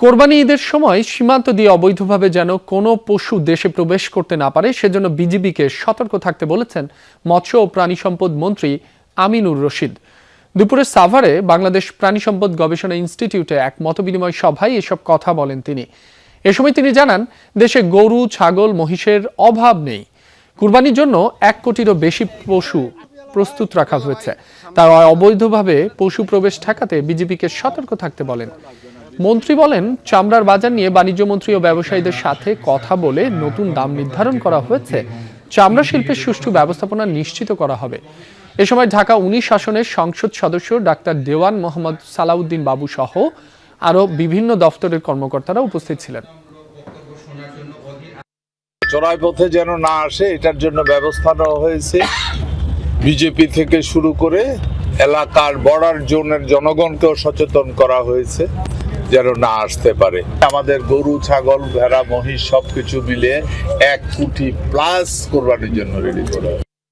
কোরবানি ঈদের সময় সীমান্ত দিয়ে অবৈধভাবে যেন কোনো পশু দেশে প্রবেশ করতে না পারে সেজন্য বিজিবিকে সতর্ক থাকতে বলেছেন মৎস্য ও প্রাণী সম্পদ মন্ত্রী আমিনুর রশিদ। দুপুরে সাভারে বাংলাদেশ প্রাণী সম্পদ গবেষণা ইনস্টিটিউটে এক মতবিনিময় সভায় এসব কথা বলেন তিনি। এ সময় তিনি জানান, দেশে গরু, ছাগল, মহিষের অভাব নেই। কুরবানির জন্য 1 কোটিরও বেশি পশু প্রস্তুত রাখা হয়েছে। তাই অবৈধভাবে পশু প্রবেশ ঠেকাতে বিজিবিকে সতর্ক থাকতে বলেন। মন্ত্রী বলেন, চামড়ার বাজার নিয়ে বাণিজ্য মন্ত্রী ও ব্যবসায়ীদের সাথে কথা বলে নতুন দাম নির্ধারণ করা হয়েছে। চামড়া শিল্পের সুষ্ঠু ব্যবস্থাপনা নিশ্চিত করা হবে। এ সময় ঢাকা 19 আসনের সংসদ সদস্য ডাক্তার দেওয়ান মোহাম্মদ সালাউদ্দিন বাবু সহ আরো বিভিন্ন দফতরের কর্মকর্তারা উপস্থিত ছিলেন। চড়াই পথে যেন না আসে এটার জন্য ব্যবস্থা নেওয়া হয়েছে। বিজেপি থেকে শুরু করে এলাকার বর্ডার জোনের জনগণকেও সচেতন করা হয়েছে যেন না আসতে পারে। আমাদের গরু, ছাগল, ভেড়া, মহিষ সবকিছু মিলে 1 কোটি প্লাস কোরবানির জন্য রেডি করা।